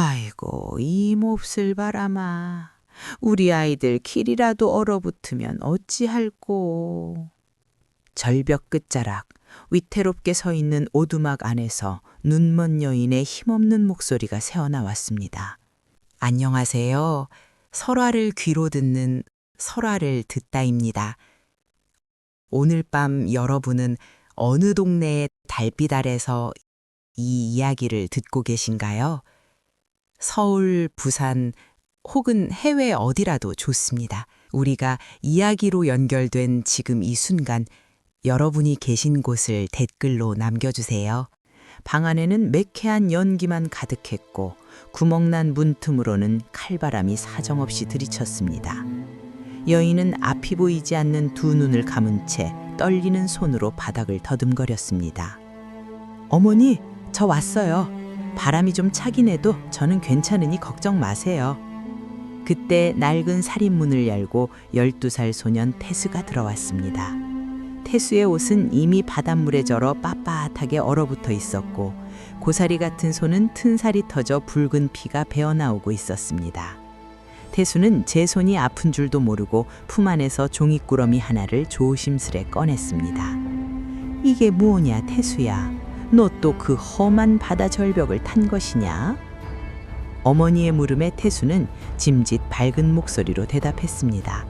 아이고, 이 몹쓸 바람아. 우리 아이들 길이라도 얼어붙으면 어찌할꼬. 절벽 끝자락, 위태롭게 서 있는 오두막 안에서 눈먼 여인의 힘없는 목소리가 새어나왔습니다. 안녕하세요. 설화를 귀로 듣는 설화를 듣다입니다. 오늘 밤 여러분은 어느 동네의 달빛 아래서 이 이야기를 듣고 계신가요? 서울, 부산 혹은 해외 어디라도 좋습니다. 우리가 이야기로 연결된 지금 이 순간 여러분이 계신 곳을 댓글로 남겨주세요. 방 안에는 매캐한 연기만 가득했고 구멍난 문틈으로는 칼바람이 사정없이 들이쳤습니다. 여인은 앞이 보이지 않는 두 눈을 감은 채 떨리는 손으로 바닥을 더듬거렸습니다. 어머니, 저 왔어요. 바람이 좀 차긴 해도 저는 괜찮으니 걱정 마세요. 그때 낡은 살인문을 열고 12살 소년 태수가 들어왔습니다. 태수의 옷은 이미 바닷물에 절어 빳빳하게 얼어붙어 있었고 고사리 같은 손은 튼살이 터져 붉은 피가 배어나오고 있었습니다. 태수는 제 손이 아픈 줄도 모르고 품 안에서 종이꾸러미 하나를 조심스레 꺼냈습니다. 이게 뭐냐, 태수야? 너 또 그 험한 바다 절벽을 탄 것이냐? 어머니의 물음에 태수는 짐짓 밝은 목소리로 대답했습니다.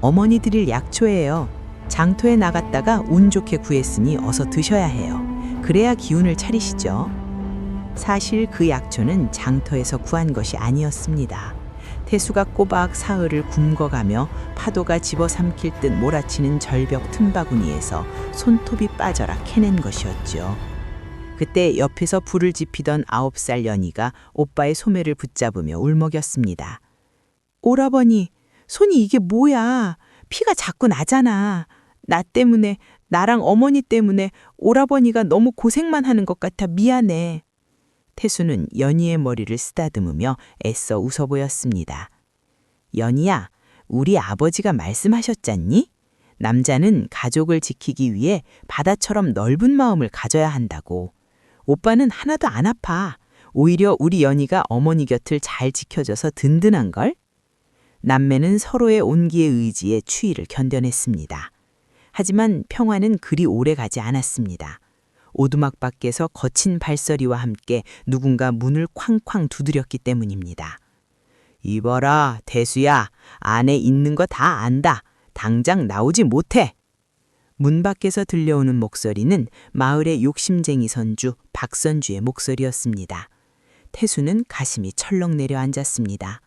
어머니 드릴 약초예요. 장터에 나갔다가 운 좋게 구했으니 어서 드셔야 해요. 그래야 기운을 차리시죠. 사실 그 약초는 장터에서 구한 것이 아니었습니다. 태수가 꼬박 사흘을 굶거가며 파도가 집어삼킬 듯 몰아치는 절벽 틈바구니에서 손톱이 빠져라 캐낸 것이었죠. 그때 옆에서 불을 지피던 9살 연희가 오빠의 소매를 붙잡으며 울먹였습니다. 오라버니, 손이 이게 뭐야? 피가 자꾸 나잖아. 나 때문에, 나랑 어머니 때문에 오라버니가 너무 고생만 하는 것 같아 미안해. 태수는 연희의 머리를 쓰다듬으며 애써 웃어 보였습니다. 연희야, 우리 아버지가 말씀하셨잖니? 남자는 가족을 지키기 위해 바다처럼 넓은 마음을 가져야 한다고. 오빠는 하나도 안 아파. 오히려 우리 연희가 어머니 곁을 잘 지켜줘서 든든한걸? 남매는 서로의 온기의 의지에 추위를 견뎌냈습니다. 하지만 평화는 그리 오래 가지 않았습니다. 오두막 밖에서 거친 발소리와 함께 누군가 문을 쾅쾅 두드렸기 때문입니다. 이봐라, 태수야. 안에 있는 거 다 안다. 당장 나오지 못해. 문 밖에서 들려오는 목소리는 마을의 욕심쟁이 선주 박선주의 목소리였습니다. 태수는 가슴이 철렁 내려앉았습니다.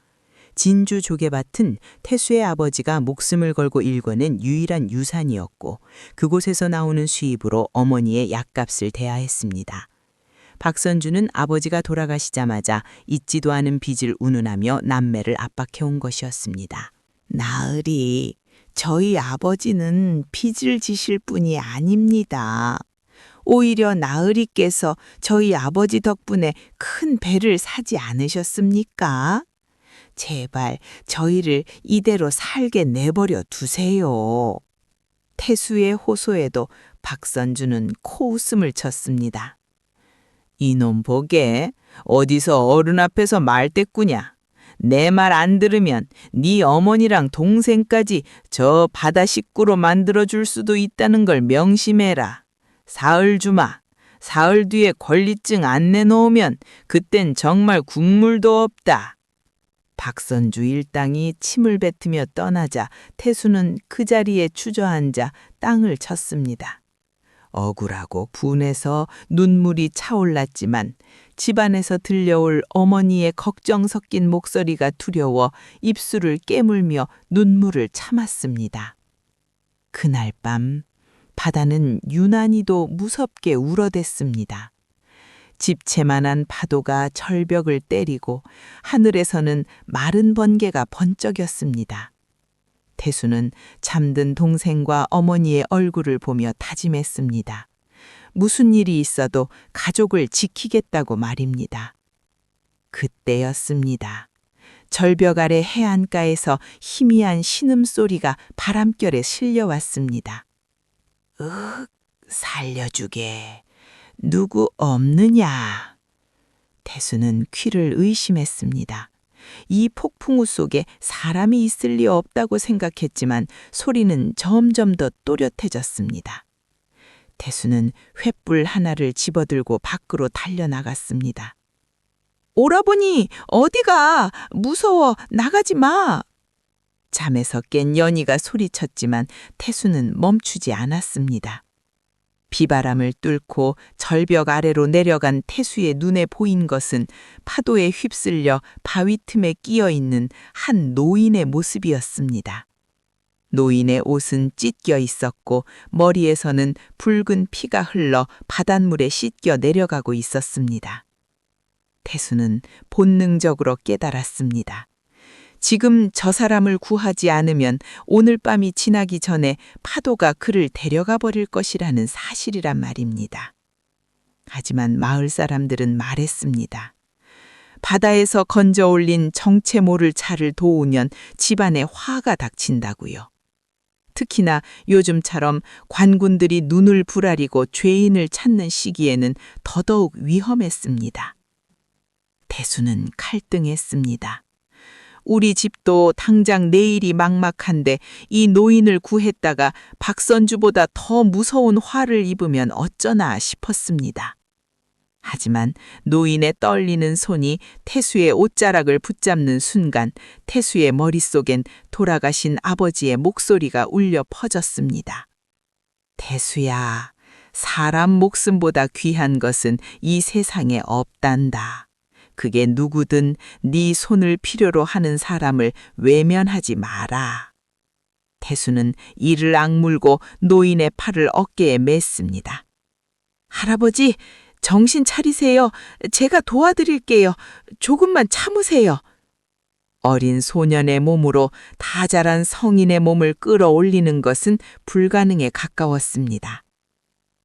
진주 조개밭은 태수의 아버지가 목숨을 걸고 일궈낸 유일한 유산이었고 그곳에서 나오는 수입으로 어머니의 약값을 대야 했습니다. 박선주는 아버지가 돌아가시자마자 잊지도 않은 빚을 운운하며 남매를 압박해온 것이었습니다. 나으리, 저희 아버지는 빚을 지실 분이 아닙니다. 오히려 나으리께서 저희 아버지 덕분에 큰 배를 사지 않으셨습니까? 제발 저희를 이대로 살게 내버려 두세요. 태수의 호소에도 박선주는 코웃음을 쳤습니다. 이놈 보게, 어디서 어른 앞에서 말대꾸냐. 내 말 안 들으면 네 어머니랑 동생까지 저 바다 식구로 만들어줄 수도 있다는 걸 명심해라. 사흘 주마, 사흘 뒤에 권리증 안 내놓으면 그땐 정말 국물도 없다. 박선주 일당이 침을 뱉으며 떠나자 태수는 그 자리에 주저앉아 땅을 쳤습니다. 억울하고 분해서 눈물이 차올랐지만 집안에서 들려올 어머니의 걱정 섞인 목소리가 두려워 입술을 깨물며 눈물을 참았습니다. 그날 밤 바다는 유난히도 무섭게 울어댔습니다. 집채만한 파도가 절벽을 때리고 하늘에서는 마른 번개가 번쩍였습니다. 태수는 잠든 동생과 어머니의 얼굴을 보며 다짐했습니다. 무슨 일이 있어도 가족을 지키겠다고 말입니다. 그때였습니다. 절벽 아래 해안가에서 희미한 신음소리가 바람결에 실려왔습니다. 살려주게. 누구 없느냐? 태수는 귀를 의심했습니다. 이 폭풍우 속에 사람이 있을 리 없다고 생각했지만 소리는 점점 더 또렷해졌습니다. 태수는 횃불 하나를 집어들고 밖으로 달려나갔습니다. 오라버니, 어디가? 무서워, 나가지 마! 잠에서 깬 연희가 소리쳤지만 태수는 멈추지 않았습니다. 비바람을 뚫고 절벽 아래로 내려간 태수의 눈에 보인 것은 파도에 휩쓸려 바위 틈에 끼어 있는 한 노인의 모습이었습니다. 노인의 옷은 찢겨 있었고 머리에서는 붉은 피가 흘러 바닷물에 씻겨 내려가고 있었습니다. 태수는 본능적으로 깨달았습니다. 지금 저 사람을 구하지 않으면 오늘 밤이 지나기 전에 파도가 그를 데려가 버릴 것이라는 사실이란 말입니다. 하지만 마을 사람들은 말했습니다. 바다에서 건져 올린 정체 모를 차를 도우면 집안에 화가 닥친다고요. 특히나 요즘처럼 관군들이 눈을 부라리고 죄인을 찾는 시기에는 더더욱 위험했습니다. 태수는 칼등했습니다. 우리 집도 당장 내일이 막막한데 이 노인을 구했다가 박선주보다 더 무서운 화를 입으면 어쩌나 싶었습니다. 하지만 노인의 떨리는 손이 태수의 옷자락을 붙잡는 순간 태수의 머릿속엔 돌아가신 아버지의 목소리가 울려 퍼졌습니다. 태수야, 사람 목숨보다 귀한 것은 이 세상에 없단다. 그게 누구든 네 손을 필요로 하는 사람을 외면하지 마라. 태수는 이를 악물고 노인의 팔을 어깨에 맸습니다. 할아버지, 정신 차리세요. 제가 도와드릴게요. 조금만 참으세요. 어린 소년의 몸으로 다 자란 성인의 몸을 끌어올리는 것은 불가능에 가까웠습니다.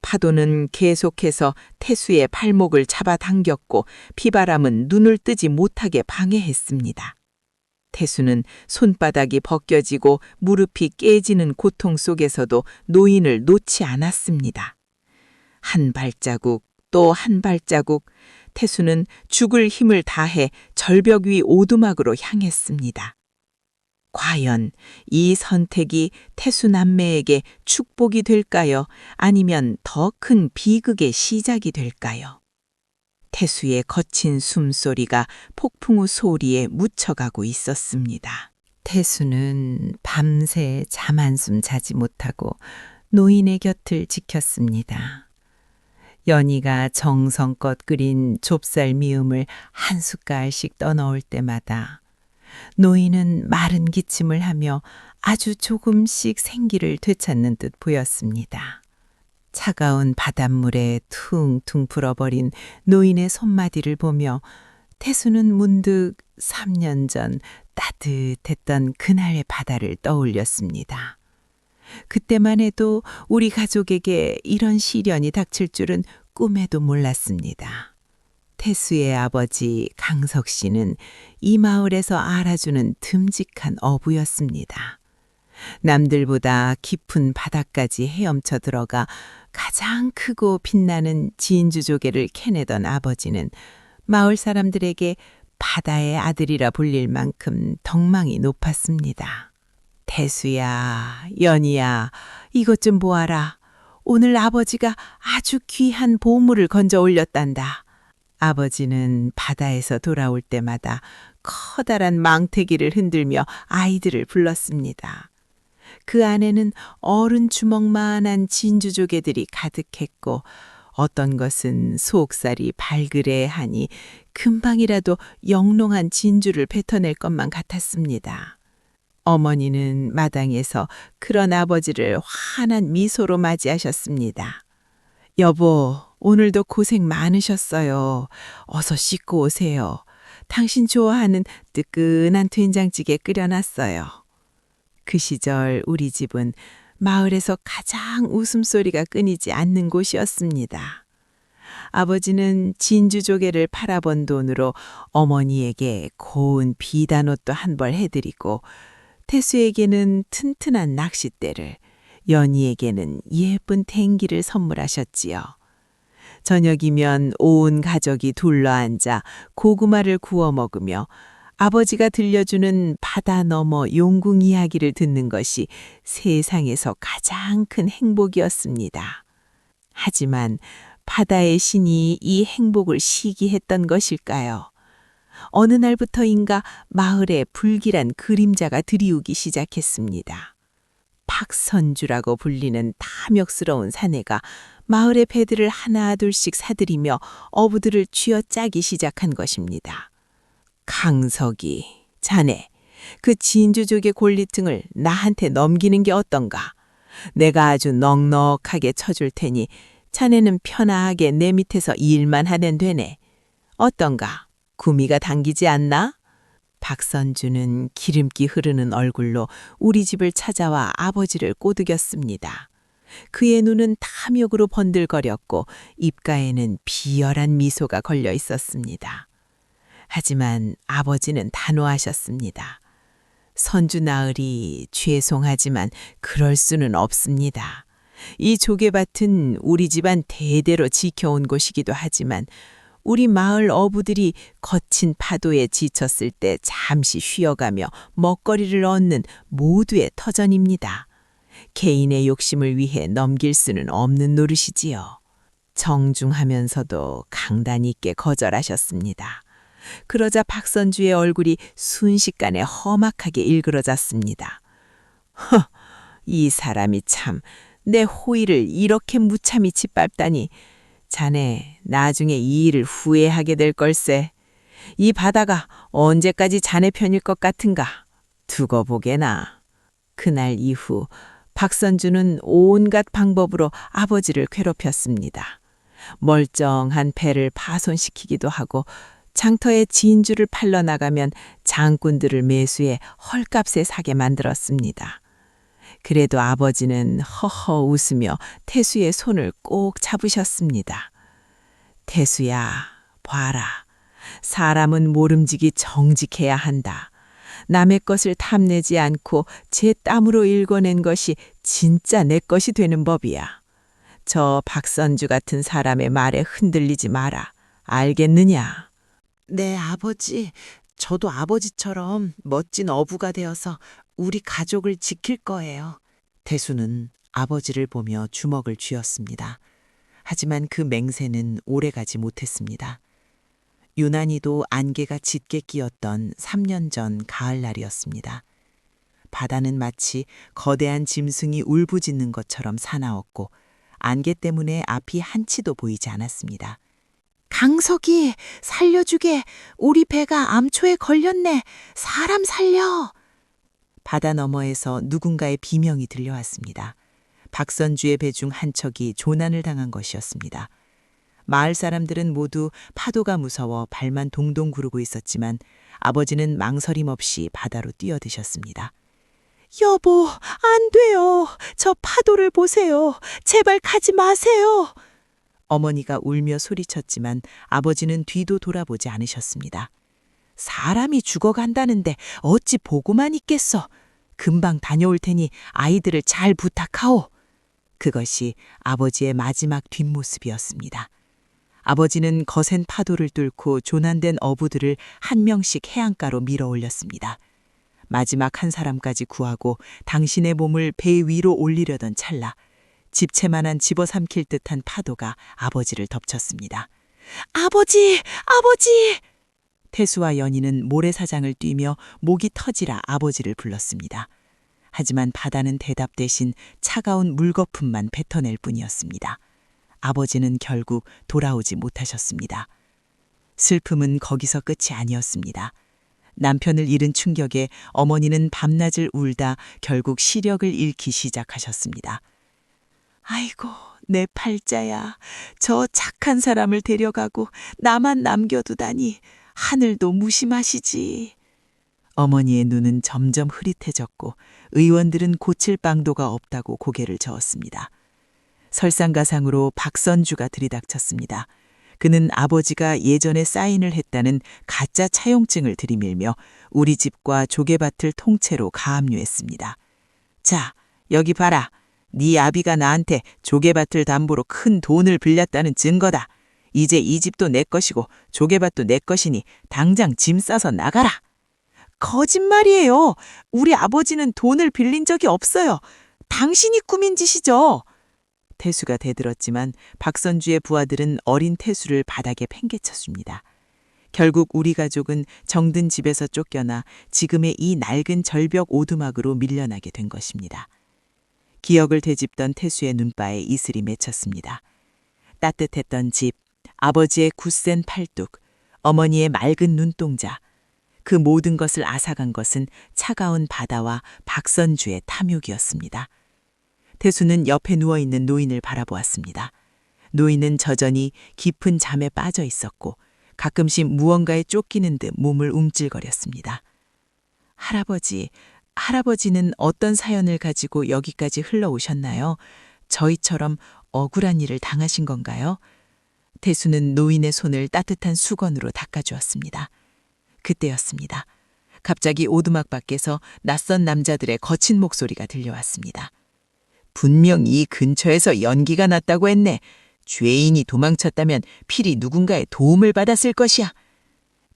파도는 계속해서 태수의 발목을 잡아당겼고 비바람은 눈을 뜨지 못하게 방해했습니다. 태수는 손바닥이 벗겨지고 무릎이 깨지는 고통 속에서도 노인을 놓지 않았습니다. 한 발자국 또 한 발자국 태수는 죽을 힘을 다해 절벽 위 오두막으로 향했습니다. 과연 이 선택이 태수 남매에게 축복이 될까요? 아니면 더 큰 비극의 시작이 될까요? 태수의 거친 숨소리가 폭풍우 소리에 묻혀가고 있었습니다. 태수는 밤새 잠 한숨 자지 못하고 노인의 곁을 지켰습니다. 연희가 정성껏 끓인 좁쌀 미음을 한 숟갈씩 떠넣을 때마다 노인은 마른 기침을 하며 아주 조금씩 생기를 되찾는 듯 보였습니다. 차가운 바닷물에 퉁퉁 불어버린 노인의 손마디를 보며 태수는 문득 3년 전 따뜻했던 그날의 바다를 떠올렸습니다. 그때만 해도 우리 가족에게 이런 시련이 닥칠 줄은 꿈에도 몰랐습니다. 태수의 아버지 강석 씨는 이 마을에서 알아주는 듬직한 어부였습니다. 남들보다 깊은 바다까지 헤엄쳐 들어가 가장 크고 빛나는 진주조개를 캐내던 아버지는 마을 사람들에게 바다의 아들이라 불릴 만큼 덕망이 높았습니다. 태수야, 연희야, 이것 좀 보아라. 오늘 아버지가 아주 귀한 보물을 건져 올렸단다. 아버지는 바다에서 돌아올 때마다 커다란 망태기를 흔들며 아이들을 불렀습니다. 그 안에는 어른 주먹만한 진주조개들이 가득했고 어떤 것은 속살이 발그레하니 금방이라도 영롱한 진주를 뱉어낼 것만 같았습니다. 어머니는 마당에서 그런 아버지를 환한 미소로 맞이하셨습니다. 여보, 오늘도 고생 많으셨어요. 어서 씻고 오세요. 당신 좋아하는 뜨끈한 된장찌개 끓여놨어요. 그 시절 우리 집은 마을에서 가장 웃음소리가 끊이지 않는 곳이었습니다. 아버지는 진주조개를 팔아본 돈으로 어머니에게 고운 비단옷도 한 벌 해드리고 태수에게는 튼튼한 낚싯대를, 연희에게는 예쁜 탱기를 선물하셨지요. 저녁이면 온 가족이 둘러앉아 고구마를 구워 먹으며 아버지가 들려주는 바다 너머 용궁 이야기를 듣는 것이 세상에서 가장 큰 행복이었습니다. 하지만 바다의 신이 이 행복을 시기했던 것일까요? 어느 날부터인가 마을에 불길한 그림자가 드리우기 시작했습니다. 박선주라고 불리는 탐욕스러운 사내가 마을의 배들을 하나 둘씩 사들이며 어부들을 쥐어짜기 시작한 것입니다. 강석이, 자네, 그 진주족의 골리등을 나한테 넘기는 게 어떤가? 내가 아주 넉넉하게 쳐줄 테니 자네는 편하게 내 밑에서 일만 하면 되네. 어떤가? 구미가 당기지 않나? 박선주는 기름기 흐르는 얼굴로 우리 집을 찾아와 아버지를 꼬드겼습니다. 그의 눈은 탐욕으로 번들거렸고 입가에는 비열한 미소가 걸려 있었습니다. 하지만 아버지는 단호하셨습니다. 선주 나으리 죄송하지만 그럴 수는 없습니다. 이 조개밭은 우리 집안 대대로 지켜온 곳이기도 하지만 우리 마을 어부들이 거친 파도에 지쳤을 때 잠시 쉬어가며 먹거리를 얻는 모두의 터전입니다. 개인의 욕심을 위해 넘길 수는 없는 노릇이지요. 정중하면서도 강단 있게 거절하셨습니다. 그러자 박선주의 얼굴이 순식간에 험악하게 일그러졌습니다. 이 사람이 참 내 호의를 이렇게 무참히 짓밟다니. 자네 나중에 이 일을 후회하게 될 걸세. 이 바다가 언제까지 자네 편일 것 같은가. 두고 보게나. 그날 이후 박선주는 온갖 방법으로 아버지를 괴롭혔습니다. 멀쩡한 배를 파손시키기도 하고 장터에 진주를 팔러 나가면 장꾼들을 매수해 헐값에 사게 만들었습니다. 그래도 아버지는 허허 웃으며 태수의 손을 꼭 잡으셨습니다. 태수야, 봐라. 사람은 모름지기 정직해야 한다. 남의 것을 탐내지 않고 제 땀으로 일궈낸 것이 진짜 내 것이 되는 법이야. 저 박선주 같은 사람의 말에 흔들리지 마라. 알겠느냐? 네, 아버지. 저도 아버지처럼 멋진 어부가 되어서 우리 가족을 지킬 거예요. 태수는 아버지를 보며 주먹을 쥐었습니다. 하지만 그 맹세는 오래가지 못했습니다. 유난히도 안개가 짙게 끼었던 3년 전 가을날이었습니다. 바다는 마치 거대한 짐승이 울부짖는 것처럼 사나웠고 안개 때문에 앞이 한치도 보이지 않았습니다. 강석이 살려주게. 우리 배가 암초에 걸렸네. 사람 살려. 바다 너머에서 누군가의 비명이 들려왔습니다. 박선주의 배 중 한 척이 조난을 당한 것이었습니다. 마을 사람들은 모두 파도가 무서워 발만 동동 구르고 있었지만 아버지는 망설임 없이 바다로 뛰어드셨습니다. 여보, 안 돼요. 저 파도를 보세요. 제발 가지 마세요. 어머니가 울며 소리쳤지만 아버지는 뒤도 돌아보지 않으셨습니다. 사람이 죽어간다는데 어찌 보고만 있겠어. 금방 다녀올 테니 아이들을 잘 부탁하오. 그것이 아버지의 마지막 뒷모습이었습니다. 아버지는 거센 파도를 뚫고 조난된 어부들을 한 명씩 해안가로 밀어 올렸습니다. 마지막 한 사람까지 구하고 당신의 몸을 배 위로 올리려던 찰나 집채만한 집어삼킬 듯한 파도가 아버지를 덮쳤습니다. 아버지! 아버지! 태수와 연희는 모래사장을 뛰며 목이 터지라 아버지를 불렀습니다. 하지만 바다는 대답 대신 차가운 물거품만 뱉어낼 뿐이었습니다. 아버지는 결국 돌아오지 못하셨습니다. 슬픔은 거기서 끝이 아니었습니다. 남편을 잃은 충격에 어머니는 밤낮을 울다 결국 시력을 잃기 시작하셨습니다. 아이고, 내 팔자야. 저 착한 사람을 데려가고 나만 남겨두다니. 하늘도 무심하시지. 어머니의 눈은 점점 흐릿해졌고 의원들은 고칠 방도가 없다고 고개를 저었습니다. 설상가상으로 박선주가 들이닥쳤습니다. 그는 아버지가 예전에 사인을 했다는 가짜 차용증을 들이밀며 우리 집과 조개밭을 통째로 가압류했습니다. 자, 여기 봐라. 네 아비가 나한테 조개밭을 담보로 큰 돈을 빌렸다는 증거다. 이제 이 집도 내 것이고 조개밭도 내 것이니 당장 짐 싸서 나가라. 거짓말이에요. 우리 아버지는 돈을 빌린 적이 없어요. 당신이 꾸민 짓이죠. 태수가 대들었지만 박선주의 부하들은 어린 태수를 바닥에 팽개쳤습니다. 결국 우리 가족은 정든 집에서 쫓겨나 지금의 이 낡은 절벽 오두막으로 밀려나게 된 것입니다. 기억을 되짚던 태수의 눈바에 이슬이 맺혔습니다. 따뜻했던 집, 아버지의 굳센 팔뚝, 어머니의 맑은 눈동자, 그 모든 것을 앗아간 것은 차가운 바다와 박선주의 탐욕이었습니다. 태수는 옆에 누워있는 노인을 바라보았습니다. 노인은 저전히 깊은 잠에 빠져 있었고 가끔씩 무언가에 쫓기는 듯 몸을 움찔거렸습니다. 할아버지는 어떤 사연을 가지고 여기까지 흘러오셨나요? 저희처럼 억울한 일을 당하신 건가요? 태수는 노인의 손을 따뜻한 수건으로 닦아주었습니다. 그때였습니다. 갑자기 오두막 밖에서 낯선 남자들의 거친 목소리가 들려왔습니다. 분명 이 근처에서 연기가 났다고 했네. 죄인이 도망쳤다면 필히 누군가의 도움을 받았을 것이야.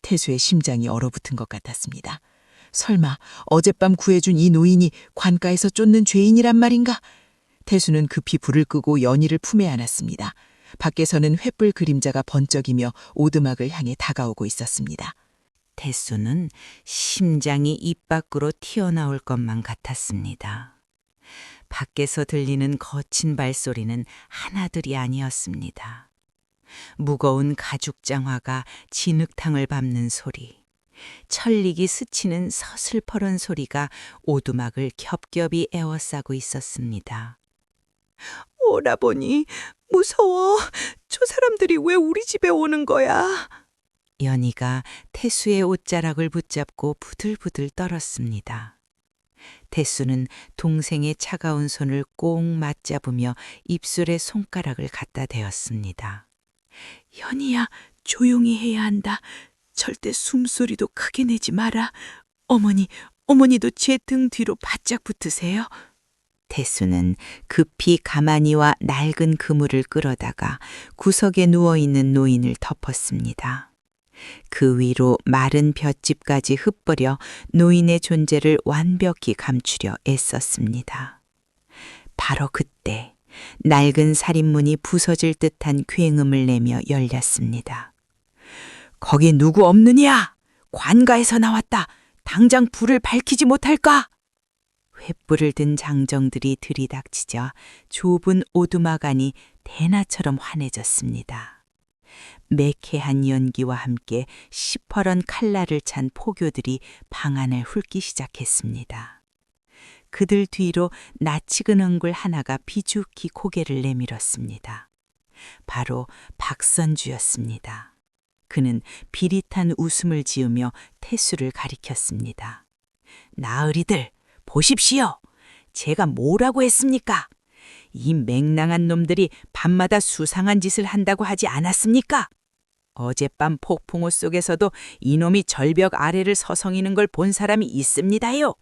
태수의 심장이 얼어붙은 것 같았습니다. 설마 어젯밤 구해준 이 노인이 관가에서 쫓는 죄인이란 말인가? 태수는 급히 불을 끄고 연희를 품에 안았습니다. 밖에서는 횃불 그림자가 번쩍이며 오두막을 향해 다가오고 있었습니다. 태수는 심장이 입 밖으로 튀어나올 것만 같았습니다. 밖에서 들리는 거친 발소리는 하나둘이 아니었습니다. 무거운 가죽장화가 진흙탕을 밟는 소리, 천릭이 스치는 서슬퍼런 소리가 오두막을 겹겹이 에워싸고 있었습니다. 오라버니, 무서워. 저 사람들이 왜 우리 집에 오는 거야? 연희가 태수의 옷자락을 붙잡고 부들부들 떨었습니다. 태수는 동생의 차가운 손을 꼭 맞잡으며 입술에 손가락을 갖다 대었습니다. 연희야, 조용히 해야 한다. 절대 숨소리도 크게 내지 마라. 어머니도 제 등 뒤로 바짝 붙으세요. 태수는 급히 가마니와 낡은 그물을 끌어다가 구석에 누워있는 노인을 덮었습니다. 그 위로 마른 볏짚까지 흩뿌려 노인의 존재를 완벽히 감추려 애썼습니다. 바로 그때 낡은 살인문이 부서질 듯한 굉음을 내며 열렸습니다. 거기 누구 없느냐? 관가에서 나왔다. 당장 불을 밝히지 못할까? 횃불을 든 장정들이 들이닥치자 좁은 오두막 안이 대나처럼 환해졌습니다. 매캐한 연기와 함께 시퍼런 칼날을 찬 포교들이 방 안을 훑기 시작했습니다. 그들 뒤로 낯익은 얼굴 하나가 비죽히 고개를 내밀었습니다. 바로 박선주였습니다. 그는 비릿한 웃음을 지으며 태수를 가리켰습니다. 나으리들, 보십시오. 제가 뭐라고 했습니까? 이 맹랑한 놈들이 밤마다 수상한 짓을 한다고 하지 않았습니까? 어젯밤 폭풍우 속에서도 이놈이 절벽 아래를 서성이는 걸 본 사람이 있습니다요.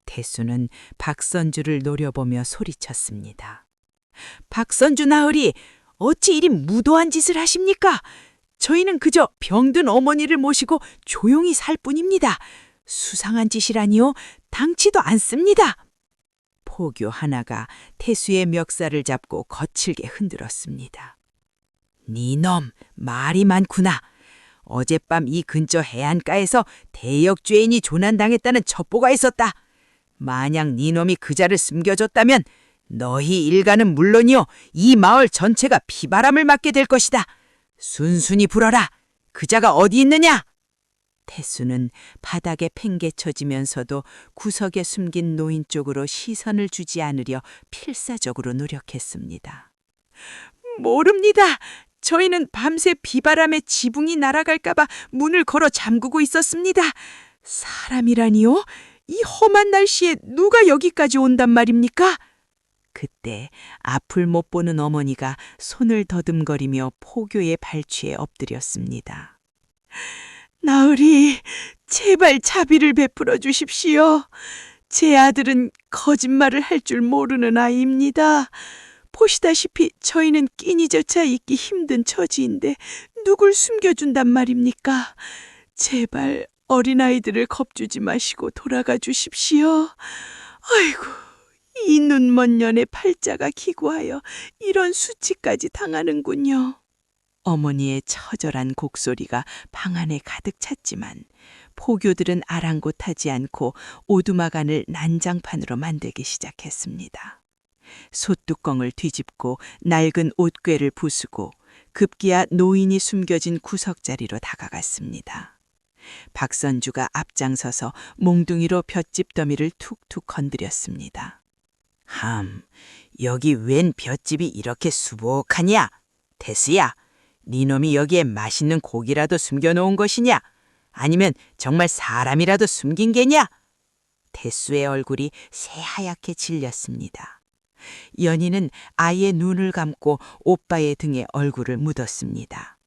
태수는 박선주를 노려보며 소리쳤습니다. 박선주 나으리, 어찌 이리 무도한 짓을 하십니까? 저희는 그저 병든 어머니를 모시고 조용히 살 뿐입니다. 수상한 짓이라니요? 당치도 않습니다. 포교 하나가 태수의 멱살을 잡고 거칠게 흔들었습니다. 니놈, 말이 많구나. 어젯밤 이 근처 해안가에서 대역죄인이 조난당했다는 첩보가 있었다. 만약 니놈이 그자를 숨겨줬다면 너희 일가는 물론이요, 이 마을 전체가 피바람을 맞게 될 것이다. 순순히 불어라. 그자가 어디 있느냐? 태수는 바닥에 팽개쳐지면서도 구석에 숨긴 노인 쪽으로 시선을 주지 않으려 필사적으로 노력했습니다. 모릅니다. 저희는 밤새 비바람에 지붕이 날아갈까봐 문을 걸어 잠그고 있었습니다. 사람이라니요? 이 험한 날씨에 누가 여기까지 온단 말입니까? 그때 앞을 못 보는 어머니가 손을 더듬거리며 포교의 발치에 엎드렸습니다. 나으리, 제발 자비를 베풀어 주십시오. 제 아들은 거짓말을 할 줄 모르는 아이입니다. 보시다시피 저희는 끼니조차 있기 힘든 처지인데 누굴 숨겨준단 말입니까? 제발 어린아이들을 겁주지 마시고 돌아가 주십시오. 아이고, 이 눈먼 년의 팔자가 기구하여 이런 수치까지 당하는군요. 어머니의 처절한 곡소리가 방 안에 가득 찼지만 포교들은 아랑곳하지 않고 오두막안을 난장판으로 만들기 시작했습니다. 솥뚜껑을 뒤집고 낡은 옷꿰를 부수고 급기야 노인이 숨겨진 구석자리로 다가갔습니다. 박선주가 앞장서서 몽둥이로 볏짚 더미를 툭툭 건드렸습니다. 함, 여기 웬 볏짚이 이렇게 수북하냐? 태수야, 니놈이 여기에 맛있는 고기라도 숨겨놓은 것이냐? 아니면 정말 사람이라도 숨긴 게냐? 태수의 얼굴이 새하얗게 질렸습니다. 연희는 아이의 눈을 감고 오빠의 등에 얼굴을 묻었습니다.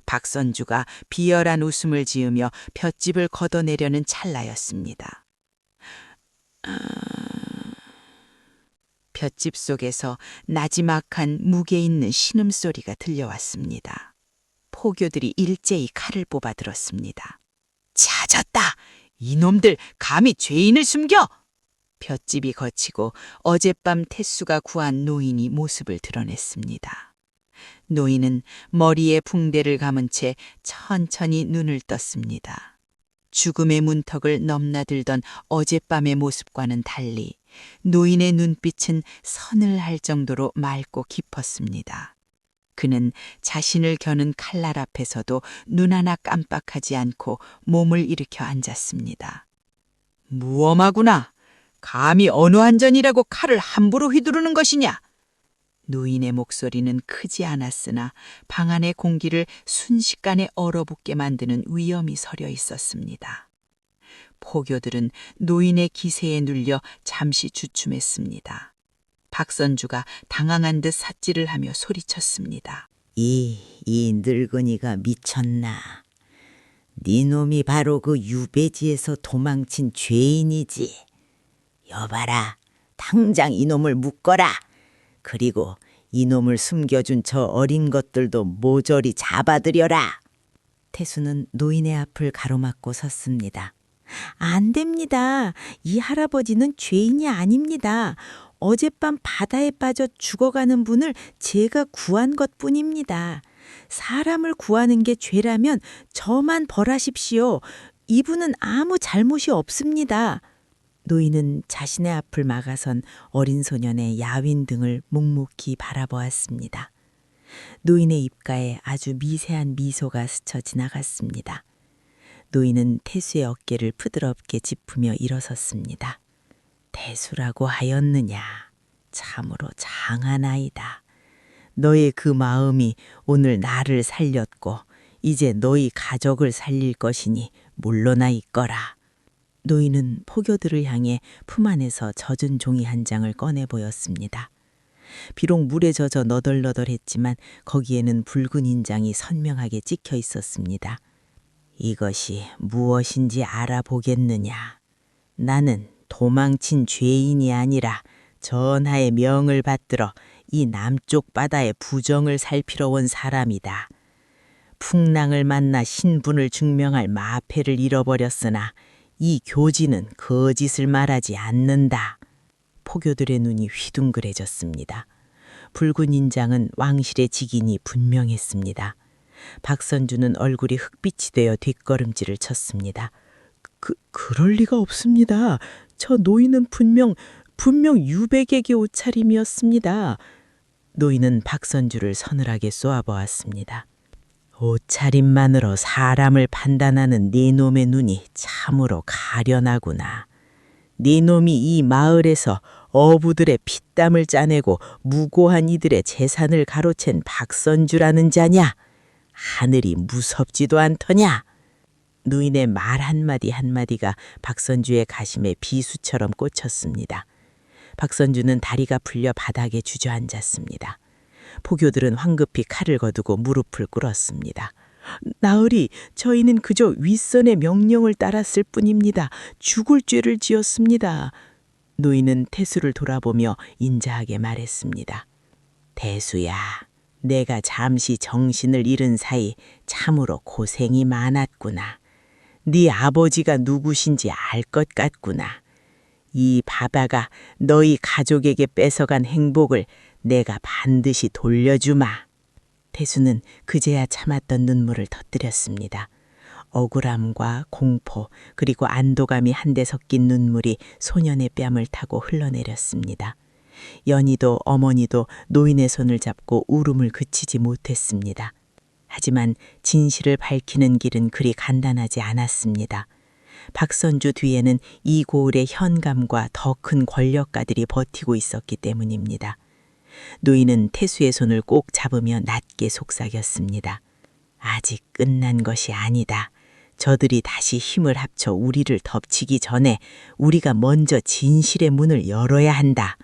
박선주가 비열한 웃음을 지으며 볏짚을 걷어내려는 찰나였습니다. 볏짚 속에서 나지막한 무게 있는 신음소리가 들려왔습니다. 포교들이 일제히 칼을 뽑아 들었습니다. 찾았다! 이놈들 감히 죄인을 숨겨! 볏짚이 거치고 어젯밤 태수가 구한 노인이 모습을 드러냈습니다. 노인은 머리에 붕대를 감은 채 천천히 눈을 떴습니다. 죽음의 문턱을 넘나들던 어젯밤의 모습과는 달리 노인의 눈빛은 서늘할 정도로 맑고 깊었습니다. 그는 자신을 겨눈 칼날 앞에서도 눈 하나 깜빡하지 않고 몸을 일으켜 앉았습니다. 무엄하구나. 감히 어느 한전이라고 칼을 함부로 휘두르는 것이냐? 노인의 목소리는 크지 않았으나 방 안의 공기를 순식간에 얼어붙게 만드는 위험이 서려 있었습니다. 포교들은 노인의 기세에 눌려 잠시 주춤했습니다. 박선주가 당황한 듯 삿질을 하며 소리쳤습니다. 이 늙은이가 미쳤나? 네 놈이 바로 그 유배지에서 도망친 죄인이지. 여봐라, 당장 이놈을 묶어라. 그리고 이놈을 숨겨준 저 어린 것들도 모조리 잡아들여라. 태수는 노인의 앞을 가로막고 섰습니다. 안 됩니다. 이 할아버지는 죄인이 아닙니다. 어젯밤 바다에 빠져 죽어가는 분을 제가 구한 것뿐입니다. 사람을 구하는 게 죄라면 저만 벌하십시오. 이분은 아무 잘못이 없습니다. 노인은 자신의 앞을 막아선 어린 소년의 야윈 등을 묵묵히 바라보았습니다. 노인의 입가에 아주 미세한 미소가 스쳐 지나갔습니다. 노인은 태수의 어깨를 부드럽게 짚으며 일어섰습니다. 태수라고 하였느냐? 참으로 장한 아이다. 너의 그 마음이 오늘 나를 살렸고 이제 너희 가족을 살릴 것이니 물러나 있거라. 노인은 포교들을 향해 품 안에서 젖은 종이 한 장을 꺼내 보였습니다. 비록 물에 젖어 너덜너덜했지만 거기에는 붉은 인장이 선명하게 찍혀 있었습니다. 이것이 무엇인지 알아보겠느냐? 나는 도망친 죄인이 아니라 전하의 명을 받들어 이 남쪽 바다의 부정을 살피러 온 사람이다. 풍랑을 만나 신분을 증명할 마패를 잃어버렸으나 이 교지는 거짓을 말하지 않는다. 포교들의 눈이 휘둥그레졌습니다. 붉은 인장은 왕실의 직인이 분명했습니다. 박선주는 얼굴이 흑빛이 되어 뒷걸음질을 쳤습니다. 그럴 리가 없습니다. 저 노인은 분명 유백에게 옷차림이었습니다. 노인은 박선주를 서늘하게 쏘아보았습니다. 옷차림만으로 사람을 판단하는 네 놈의 눈이 참으로 가련하구나. 네 놈이 이 마을에서 어부들의 피땀을 짜내고 무고한 이들의 재산을 가로챈 박선주라는 자냐? 하늘이 무섭지도 않더냐? 노인의 말 한마디 한마디가 박선주의 가심에 비수처럼 꽂혔습니다. 박선주는 다리가 풀려 바닥에 주저앉았습니다. 포교들은 황급히 칼을 거두고 무릎을 꿇었습니다. 나으리, 저희는 그저 윗선의 명령을 따랐을 뿐입니다. 죽을 죄를 지었습니다. 노인은 태수를 돌아보며 인자하게 말했습니다. 대수야, 내가 잠시 정신을 잃은 사이 참으로 고생이 많았구나. 네 아버지가 누구신지 알 것 같구나. 이 바다가 너희 가족에게 뺏어간 행복을 내가 반드시 돌려주마. 태수는 그제야 참았던 눈물을 터뜨렸습니다. 억울함과 공포 그리고 안도감이 한데 섞인 눈물이 소년의 뺨을 타고 흘러내렸습니다. 연희도 어머니도 노인의 손을 잡고 울음을 그치지 못했습니다. 하지만 진실을 밝히는 길은 그리 간단하지 않았습니다. 박선주 뒤에는 이 고을의 현감과 더 큰 권력가들이 버티고 있었기 때문입니다. 노인은 태수의 손을 꼭 잡으며 낮게 속삭였습니다. 아직 끝난 것이 아니다. 저들이 다시 힘을 합쳐 우리를 덮치기 전에 우리가 먼저 진실의 문을 열어야 한다.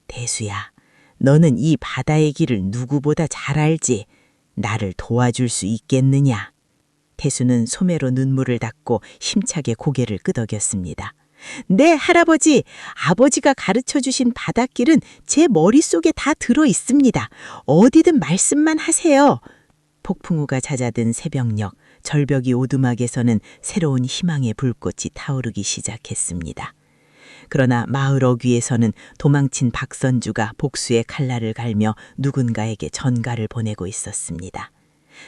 태수야, 너는 이 바다의 길을 누구보다 잘 알지. 나를 도와줄 수 있겠느냐? 태수는 소매로 눈물을 닦고 힘차게 고개를 끄덕였습니다. 네, 할아버지. 아버지가 가르쳐 주신 바닷길은 제 머릿속에 다 들어 있습니다. 어디든 말씀만 하세요. 폭풍우가 잦아든 새벽녘, 절벽이 오두막에서는 새로운 희망의 불꽃이 타오르기 시작했습니다. 그러나 마을 어귀에서는 도망친 박선주가 복수의 칼날을 갈며 누군가에게 전가를 보내고 있었습니다.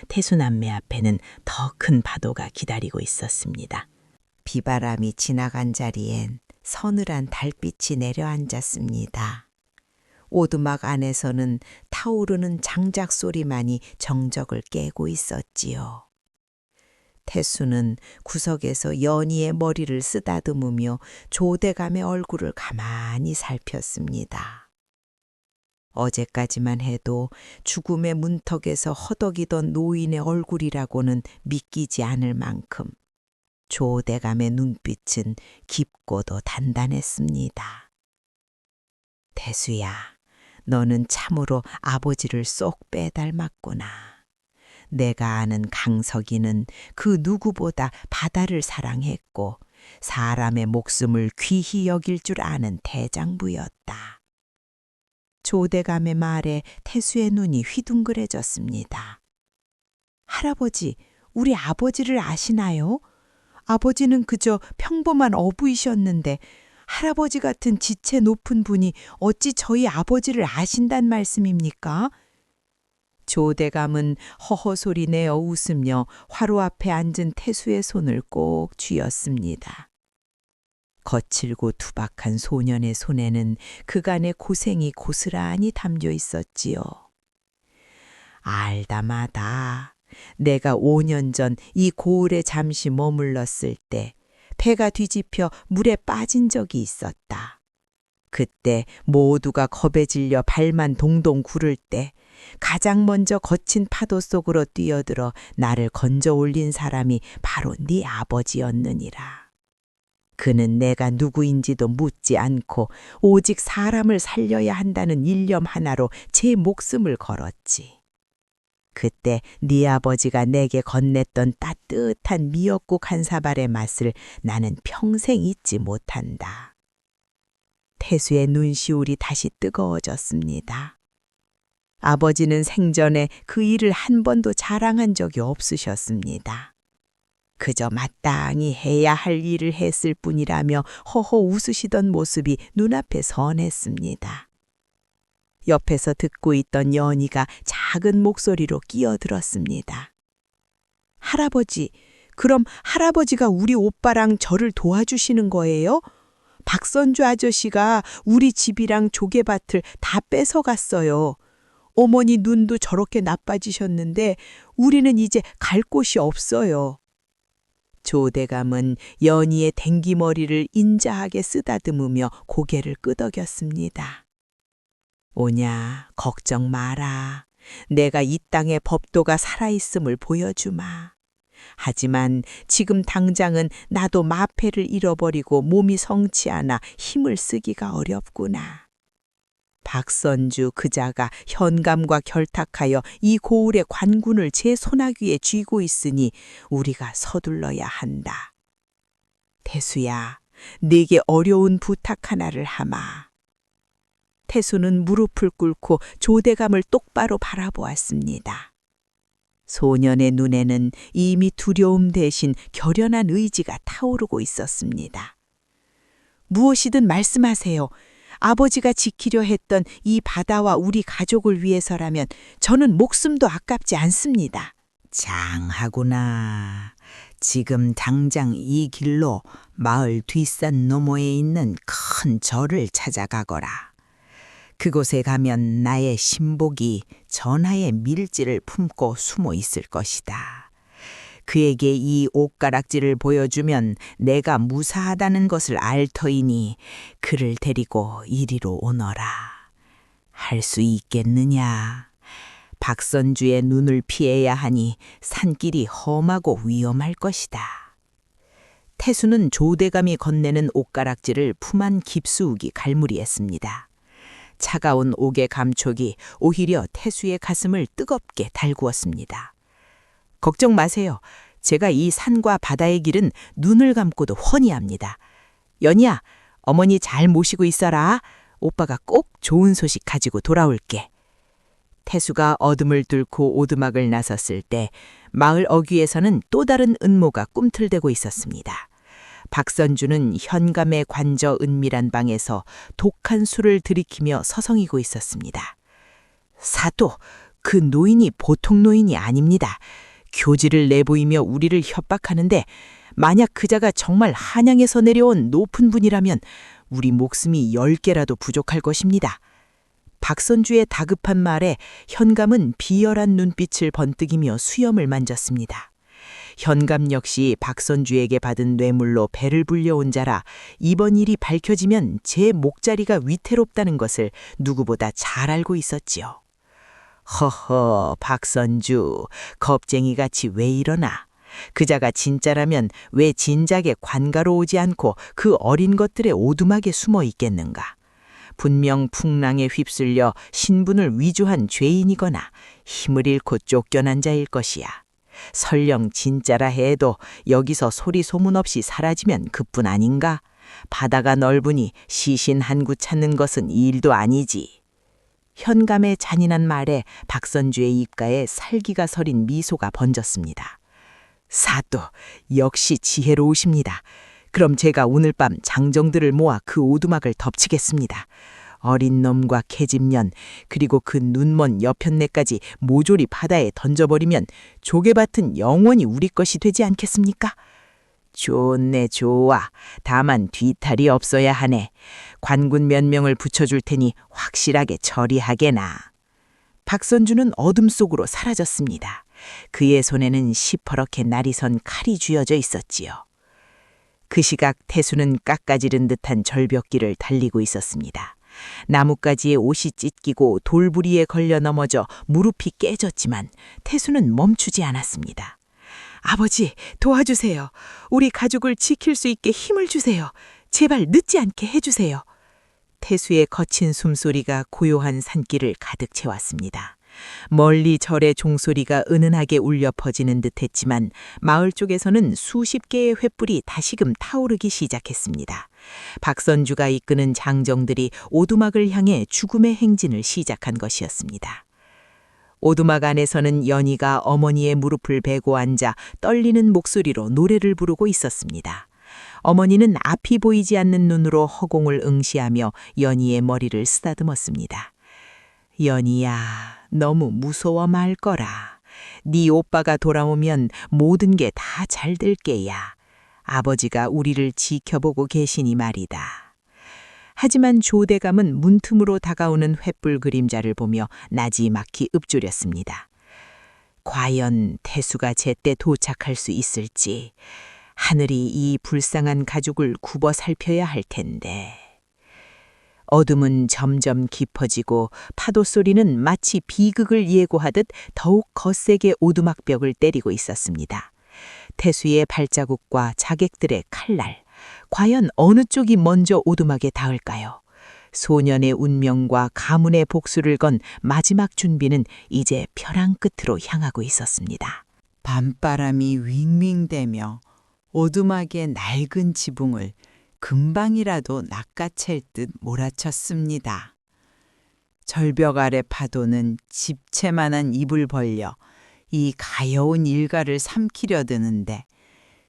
태수남매 앞에는 더 큰 파도가 기다리고 있었습니다. 비바람이 지나간 자리엔 서늘한 달빛이 내려앉았습니다. 오두막 안에서는 타오르는 장작 소리만이 정적을 깨고 있었지요. 태수는 구석에서 연희의 머리를 쓰다듬으며 조대감의 얼굴을 가만히 살폈습니다. 어제까지만 해도 죽음의 문턱에서 허덕이던 노인의 얼굴이라고는 믿기지 않을 만큼 조대감의 눈빛은 깊고도 단단했습니다. 태수야, 너는 참으로 아버지를 쏙 빼닮았구나. 내가 아는 강석이는 그 누구보다 바다를 사랑했고 사람의 목숨을 귀히 여길 줄 아는 대장부였다. 조대감의 말에 태수의 눈이 휘둥그레졌습니다. 할아버지, 우리 아버지를 아시나요? 아버지는 그저 평범한 어부이셨는데 할아버지 같은 지체 높은 분이 어찌 저희 아버지를 아신단 말씀입니까? 조대감은 허허소리 내어 웃으며 화로 앞에 앉은 태수의 손을 꼭 쥐었습니다. 거칠고 투박한 소년의 손에는 그간의 고생이 고스란히 담겨 있었지요. 알다마다 내가 5년 전 이 고을에 잠시 머물렀을 때 배가 뒤집혀 물에 빠진 적이 있었다. 그때 모두가 겁에 질려 발만 동동 구를 때 가장 먼저 거친 파도 속으로 뛰어들어 나를 건져 올린 사람이 바로 네 아버지였느니라. 그는 내가 누구인지도 묻지 않고 오직 사람을 살려야 한다는 일념 하나로 제 목숨을 걸었지. 그때 네 아버지가 내게 건넸던 따뜻한 미역국 한 사발의 맛을 나는 평생 잊지 못한다. 태수의 눈시울이 다시 뜨거워졌습니다. 아버지는 생전에 그 일을 한 번도 자랑한 적이 없으셨습니다. 그저 마땅히 해야 할 일을 했을 뿐이라며 허허 웃으시던 모습이 눈앞에 선했습니다. 옆에서 듣고 있던 연희가 작은 목소리로 끼어들었습니다. 할아버지, 그럼 할아버지가 우리 오빠랑 저를 도와주시는 거예요? 박선주 아저씨가 우리 집이랑 조개밭을 다 뺏어갔어요. 어머니 눈도 저렇게 나빠지셨는데 우리는 이제 갈 곳이 없어요. 조대감은 연희의 댕기머리를 인자하게 쓰다듬으며 고개를 끄덕였습니다. 오냐, 걱정 마라. 내가 이 땅의 법도가 살아있음을 보여주마. 하지만 지금 당장은 나도 마패를 잃어버리고 몸이 성치 않아 힘을 쓰기가 어렵구나. 박선주 그자가 현감과 결탁하여 이 고을의 관군을 제 손아귀에 쥐고 있으니 우리가 서둘러야 한다. 태수야, 네게 어려운 부탁 하나를 하마. 태수는 무릎을 꿇고 조대감을 똑바로 바라보았습니다. 소년의 눈에는 이미 두려움 대신 결연한 의지가 타오르고 있었습니다. 무엇이든 말씀하세요. 아버지가 지키려 했던 이 바다와 우리 가족을 위해서라면 저는 목숨도 아깝지 않습니다. 장하구나. 지금 당장 이 길로 마을 뒷산 너머에 있는 큰 절을 찾아가거라. 그곳에 가면 나의 신복이 전하의 밀지를 품고 숨어 있을 것이다. 그에게 이 옷가락지를 보여주면 내가 무사하다는 것을 알 터이니 그를 데리고 이리로 오너라. 할 수 있겠느냐? 박선주의 눈을 피해야 하니 산길이 험하고 위험할 것이다. 태수는 조대감이 건네는 옷가락지를 품 안 깊수욱이 갈무리했습니다. 차가운 옥의 감촉이 오히려 태수의 가슴을 뜨겁게 달구었습니다. 걱정 마세요. 제가 이 산과 바다의 길은 눈을 감고도 훤히 압니다. 연희야, 어머니 잘 모시고 있어라. 오빠가 꼭 좋은 소식 가지고 돌아올게. 태수가 어둠을 뚫고 오두막을 나섰을 때 마을 어귀에서는 또 다른 은모가 꿈틀대고 있었습니다. 박선주는 현감에 관저 은밀한 방에서 독한 술을 들이키며 서성이고 있었습니다. 사도, 그 노인이 보통 노인이 아닙니다. 교지를 내보이며 우리를 협박하는데 만약 그자가 정말 한양에서 내려온 높은 분이라면 우리 목숨이 10개라도 부족할 것입니다. 박선주의 다급한 말에 현감은 비열한 눈빛을 번뜩이며 수염을 만졌습니다. 현감 역시 박선주에게 받은 뇌물로 배를 불려온 자라 이번 일이 밝혀지면 제 목자리가 위태롭다는 것을 누구보다 잘 알고 있었지요. 허허, 박선주, 겁쟁이같이 왜 이러나? 그자가 진짜라면 왜 진작에 관가로 오지 않고 그 어린 것들의 오두막에 숨어 있겠는가? 분명 풍랑에 휩쓸려 신분을 위조한 죄인이거나 힘을 잃고 쫓겨난 자일 것이야. 설령 진짜라 해도 여기서 소리 소문 없이 사라지면 그뿐 아닌가? 바다가 넓으니 시신 한 구 찾는 것은 일도 아니지. 현감의 잔인한 말에 박선주의 입가에 살기가 서린 미소가 번졌습니다. 사또, 역시 지혜로우십니다. 그럼 제가 오늘 밤 장정들을 모아 그 오두막을 덮치겠습니다. 어린 놈과 계집년 그리고 그 눈먼 여편네까지 모조리 바다에 던져버리면 조개밭은 영원히 우리 것이 되지 않겠습니까? 좋네, 좋아. 다만 뒤탈이 없어야 하네. 관군 몇 명을 붙여줄 테니 확실하게 처리하게나. 박선주는 어둠 속으로 사라졌습니다. 그의 손에는 시퍼렇게 날이 선 칼이 쥐어져 있었지요. 그 시각 태수는 깎아지른 듯한 절벽길을 달리고 있었습니다. 나뭇가지에 옷이 찢기고 돌부리에 걸려 넘어져 무릎이 깨졌지만 태수는 멈추지 않았습니다. 아버지, 도와주세요. 우리 가족을 지킬 수 있게 힘을 주세요. 제발 늦지 않게 해주세요. 태수의 거친 숨소리가 고요한 산길을 가득 채웠습니다. 멀리 절의 종소리가 은은하게 울려 퍼지는 듯했지만 마을 쪽에서는 수십 개의 횃불이 다시금 타오르기 시작했습니다. 박선주가 이끄는 장정들이 오두막을 향해 죽음의 행진을 시작한 것이었습니다. 오두막 안에서는 연희가 어머니의 무릎을 베고 앉아 떨리는 목소리로 노래를 부르고 있었습니다. 어머니는 앞이 보이지 않는 눈으로 허공을 응시하며 연희의 머리를 쓰다듬었습니다. 연희야, 너무 무서워 말거라. 네 오빠가 돌아오면 모든 게 다 잘 될 게야. 아버지가 우리를 지켜보고 계시니 말이다. 하지만 조대감은 문틈으로 다가오는 횃불 그림자를 보며 나지막히 읊조렸습니다. 과연 태수가 제때 도착할 수 있을지, 하늘이 이 불쌍한 가족을 굽어 살펴야 할 텐데. 어둠은 점점 깊어지고 파도 소리는 마치 비극을 예고하듯 더욱 거세게 오두막벽을 때리고 있었습니다. 태수의 발자국과 자객들의 칼날, 과연 어느 쪽이 먼저 오두막에 닿을까요? 소년의 운명과 가문의 복수를 건 마지막 준비는 이제 벼랑 끝으로 향하고 있었습니다. 밤바람이 윙윙대며 오두막의 낡은 지붕을 금방이라도 낚아챌 듯 몰아쳤습니다. 절벽 아래 파도는 집채만한 입을 벌려 이 가여운 일가를 삼키려 드는데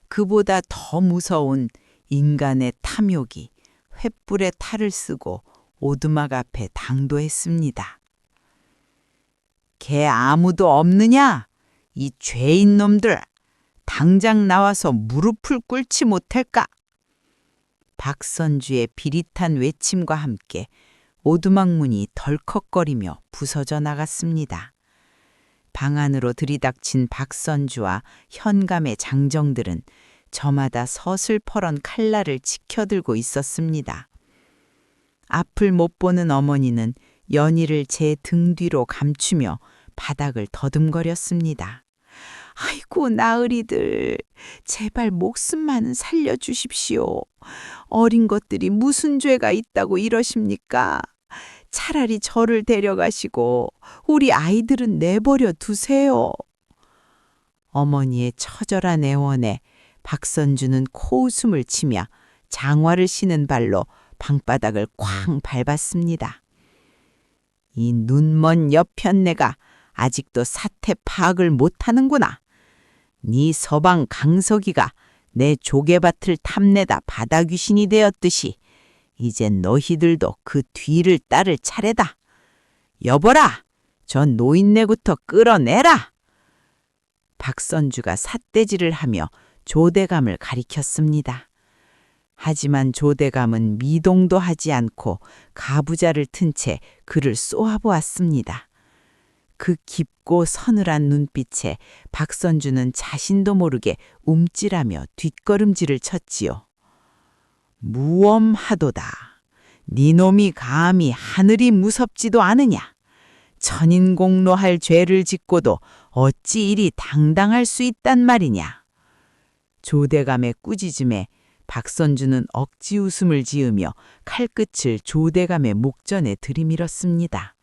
그보다 더 무서운 인간의 탐욕이 횃불에 탈을 쓰고 오두막 앞에 당도했습니다. 개 아무도 없느냐? 이 죄인 놈들! 당장 나와서 무릎을 꿇지 못할까? 박선주의 비릿한 외침과 함께 오두막 문이 덜컥거리며 부서져 나갔습니다. 방 안으로 들이닥친 박선주와 현감의 장정들은 저마다 서슬퍼런 칼날을 치켜들고 있었습니다. 앞을 못 보는 어머니는 연희를 제 등 뒤로 감추며 바닥을 더듬거렸습니다. 아이고 나으리들, 제발 목숨만은 살려주십시오. 어린 것들이 무슨 죄가 있다고 이러십니까? 차라리 저를 데려가시고 우리 아이들은 내버려 두세요. 어머니의 처절한 애원에 박선주는 코웃음을 치며 장화를 신은 발로 방바닥을 쾅 밟았습니다. 이 눈먼 여편네가 아직도 사태 파악을 못하는구나. 네 서방 강석이가 내 조개밭을 탐내다 바다 귀신이 되었듯이 이젠 너희들도 그 뒤를 따를 차례다. 여보라, 저 노인네부터 끌어내라. 박선주가 삿대질을 하며 조대감을 가리켰습니다. 하지만 조대감은 미동도 하지 않고 가부좌를 튼 채 그를 쏘아보았습니다. 그 깊고 서늘한 눈빛에 박선주는 자신도 모르게 움찔하며 뒷걸음질을 쳤지요. 무엄하도다. 니놈이 감히 하늘이 무섭지도 않으냐. 천인공로할 죄를 짓고도 어찌 이리 당당할 수 있단 말이냐. 조대감의 꾸짖음에 박선주는 억지 웃음을 지으며 칼끝을 조대감의 목전에 들이밀었습니다.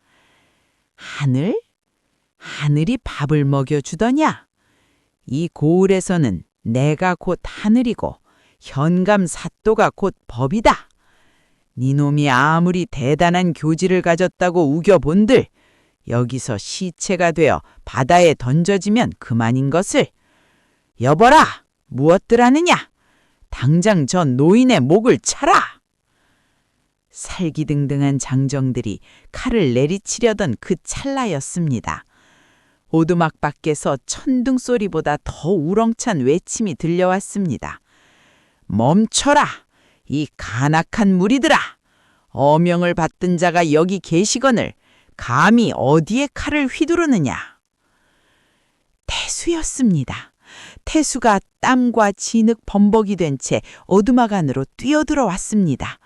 하늘? 하늘이 밥을 먹여주더냐? 이 고을에서는 내가 곧 하늘이고 현감 사또가 곧 법이다. 니놈이 아무리 대단한 교지를 가졌다고 우겨본들 여기서 시체가 되어 바다에 던져지면 그만인 것을. 여보라, 무엇들 하느냐? 당장 저 노인의 목을 차라. 살기등등한 장정들이 칼을 내리치려던 그 찰나였습니다. 오두막 밖에서 천둥 소리보다 더 우렁찬 외침이 들려왔습니다. 멈춰라! 이 간악한 무리들아! 어명을 받든 자가 여기 계시거늘 감히 어디에 칼을 휘두르느냐? 태수였습니다. 태수가 땀과 진흙 범벅이 된 채 오두막 안으로 뛰어들어왔습니다.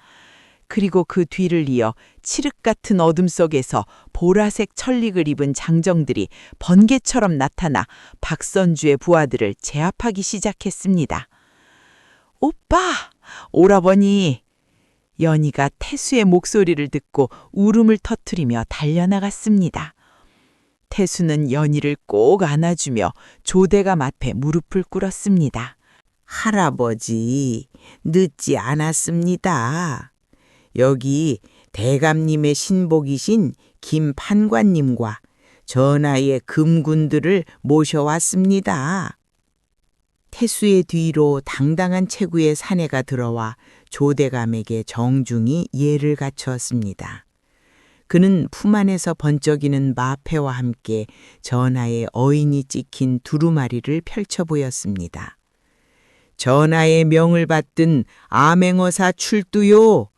그리고 그 뒤를 이어 칠흑 같은 어둠 속에서 보라색 천릭을 입은 장정들이 번개처럼 나타나 박선주의 부하들을 제압하기 시작했습니다. 오빠! 오라버니! 연희가 태수의 목소리를 듣고 울음을 터뜨리며 달려나갔습니다. 태수는 연희를 꼭 안아주며 조대감 앞에 무릎을 꿇었습니다. 할아버지, 늦지 않았습니다. 여기 대감님의 신복이신 김판관님과 전하의 금군들을 모셔왔습니다. 태수의 뒤로 당당한 체구의 사내가 들어와 조대감에게 정중히 예를 갖추었습니다. 그는 품 안에서 번쩍이는 마패와 함께 전하의 어인이 찍힌 두루마리를 펼쳐 보였습니다. 전하의 명을 받든 암행어사 출두요.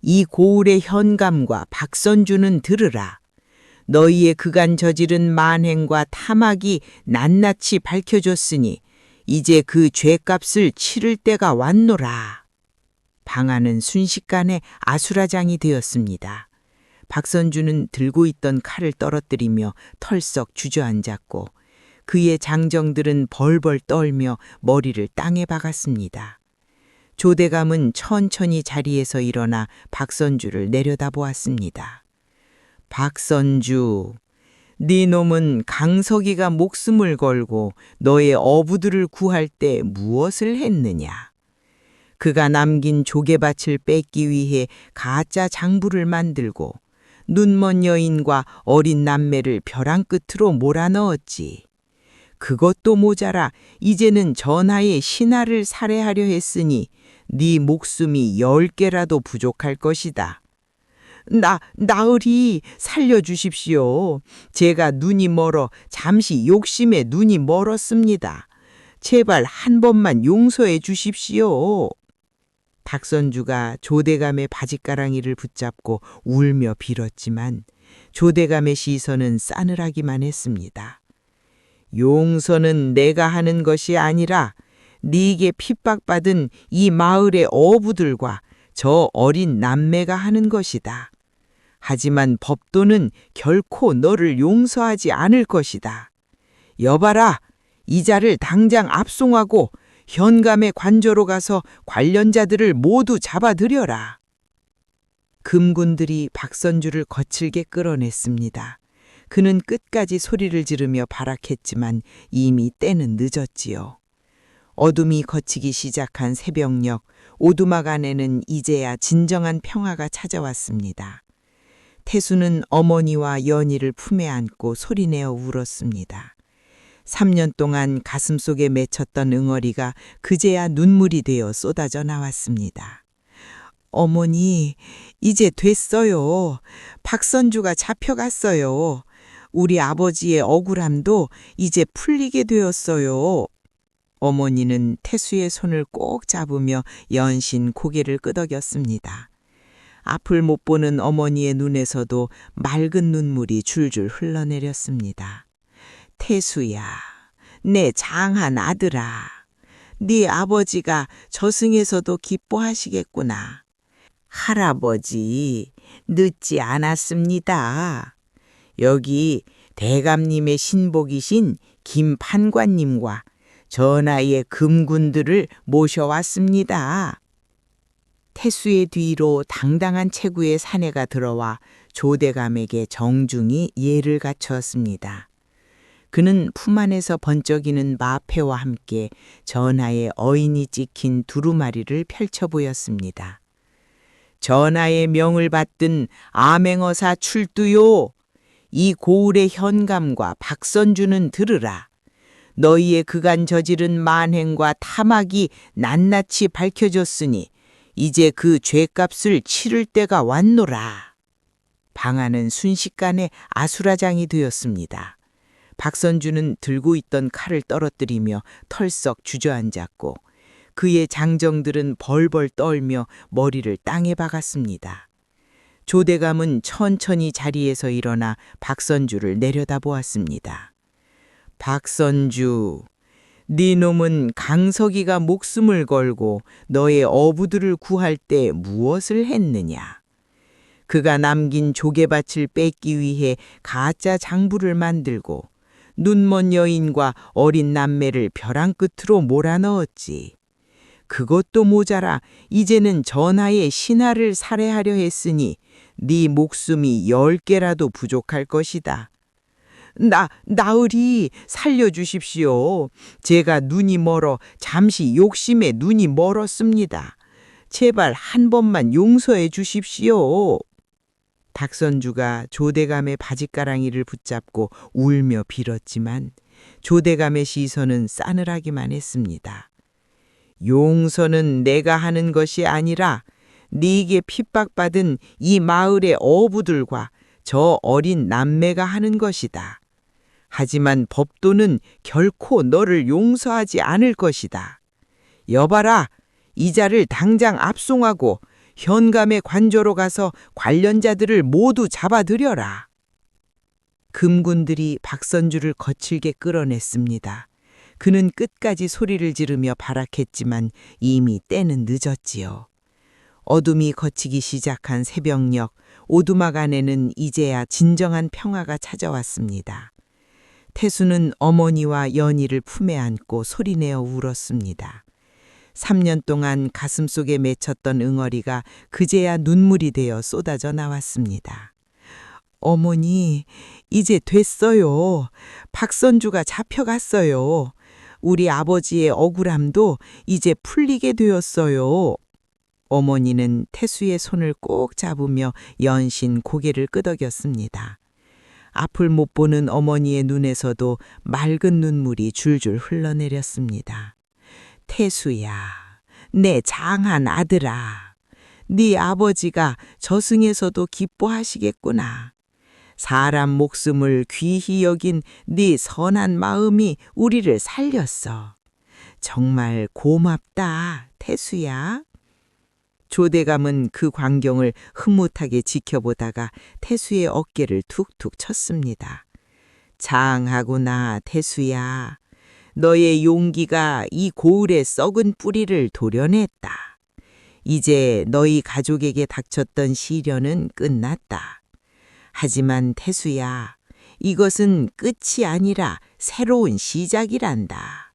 이 고을의 현감과 박선주는 들으라. 너희의 그간 저지른 만행과 탐악이 낱낱이 밝혀졌으니 이제 그 죄값을 치를 때가 왔노라. 방안은 순식간에 아수라장이 되었습니다. 박선주는 들고 있던 칼을 떨어뜨리며 털썩 주저앉았고 그의 장정들은 벌벌 떨며 머리를 땅에 박았습니다. 조대감은 천천히 자리에서 일어나 박선주를 내려다보았습니다. 박선주, 네 놈은 강석이가 목숨을 걸고 너의 어부들을 구할 때 무엇을 했느냐? 그가 남긴 조개밭을 뺏기 위해 가짜 장부를 만들고 눈먼 여인과 어린 남매를 벼랑 끝으로 몰아넣었지. 그것도 모자라 이제는 전하의 신하를 살해하려 했으니 네 목숨이 10개라도 부족할 것이다. 나으리 살려주십시오. 제가 눈이 멀어 잠시 욕심에 눈이 멀었습니다. 제발 한 번만 용서해 주십시오. 박선주가 조대감의 바짓가랑이를 붙잡고 울며 빌었지만 조대감의 시선은 싸늘하기만 했습니다. 용서는 내가 하는 것이 아니라 네게 핍박받은 이 마을의 어부들과 저 어린 남매가 하는 것이다. 하지만 법도는 결코 너를 용서하지 않을 것이다. 여봐라, 이자를 당장 압송하고 현감의 관저로 가서 관련자들을 모두 잡아들여라. 금군들이 박선주를 거칠게 끌어냈습니다. 그는 끝까지 소리를 지르며 발악했지만 이미 때는 늦었지요. 어둠이 걷히기 시작한 새벽녘, 오두막 안에는 이제야 진정한 평화가 찾아왔습니다. 태수는 어머니와 연희를 품에 안고 소리내어 울었습니다. 3년 동안 가슴속에 맺혔던 응어리가 그제야 눈물이 되어 쏟아져 나왔습니다. 어머니, 이제 됐어요. 박선주가 잡혀갔어요. 우리 아버지의 억울함도 이제 풀리게 되었어요. 어머니는 태수의 손을 꼭 잡으며 연신 고개를 끄덕였습니다. 앞을 못 보는 어머니의 눈에서도 맑은 눈물이 줄줄 흘러내렸습니다. 태수야, 내 장한 아들아. 네 아버지가 저승에서도 기뻐하시겠구나. 할아버지, 늦지 않았습니다. 여기 대감님의 신복이신 김판관님과 전하의 금군들을 모셔왔습니다. 태수의 뒤로 당당한 체구의 사내가 들어와 조대감에게 정중히 예를 갖추었습니다. 그는 품 안에서 번쩍이는 마패와 함께 전하의 어인이 찍힌 두루마리를 펼쳐 보였습니다. 전하의 명을 받든 암행어사 출두요. 이 고을의 현감과 박선주는 들으라. 너희의 그간 저지른 만행과 탐악이 낱낱이 밝혀졌으니 이제 그 죄값을 치를 때가 왔노라. 방안은 순식간에 아수라장이 되었습니다. 박선주는 들고 있던 칼을 떨어뜨리며 털썩 주저앉았고 그의 장정들은 벌벌 떨며 머리를 땅에 박았습니다. 조대감은 천천히 자리에서 일어나 박선주를 내려다보았습니다. 박선주, 네 놈은 강석이가 목숨을 걸고 너의 어부들을 구할 때 무엇을 했느냐? 그가 남긴 조개밭을 뺏기 위해 가짜 장부를 만들고 눈먼 여인과 어린 남매를 벼랑 끝으로 몰아넣었지. 그것도 모자라 이제는 전하의 신하를 살해하려 했으니 네 목숨이 10개라도 부족할 것이다. 나으리 살려주십시오. 제가 눈이 멀어 잠시 욕심에 눈이 멀었습니다. 제발 한 번만 용서해 주십시오. 박선주가 조대감의 바짓가랑이를 붙잡고 울며 빌었지만 조대감의 시선은 싸늘하기만 했습니다. 용서는 내가 하는 것이 아니라 네게 핍박받은 이 마을의 어부들과 저 어린 남매가 하는 것이다. 하지만 법도는 결코 너를 용서하지 않을 것이다. 여봐라, 이자를 당장 압송하고 현감의 관저로 가서 관련자들을 모두 잡아들여라. 금군들이 박선주를 거칠게 끌어냈습니다. 그는 끝까지 소리를 지르며 발악했지만 이미 때는 늦었지요. 어둠이 걷히기 시작한 새벽녘, 오두막 안에는 이제야 진정한 평화가 찾아왔습니다. 태수는 어머니와 연희를 품에 안고 소리내어 울었습니다. 3년 동안 가슴속에 맺혔던 응어리가 그제야 눈물이 되어 쏟아져 나왔습니다. 어머니, 이제 됐어요. 박선주가 잡혀갔어요. 우리 아버지의 억울함도 이제 풀리게 되었어요. 어머니는 태수의 손을 꼭 잡으며 연신 고개를 끄덕였습니다. 앞을 못 보는 어머니의 눈에서도 맑은 눈물이 줄줄 흘러내렸습니다. 태수야, 내 장한 아들아. 네 아버지가 저승에서도 기뻐하시겠구나. 사람 목숨을 귀히 여긴 네 선한 마음이 우리를 살렸어. 정말 고맙다, 태수야. 조대감은 그 광경을 흐뭇하게 지켜보다가 태수의 어깨를 툭툭 쳤습니다. 장하구나, 태수야. 너의 용기가 이 고을의 썩은 뿌리를 도려냈다. 이제 너희 가족에게 닥쳤던 시련은 끝났다. 하지만 태수야, 이것은 끝이 아니라 새로운 시작이란다.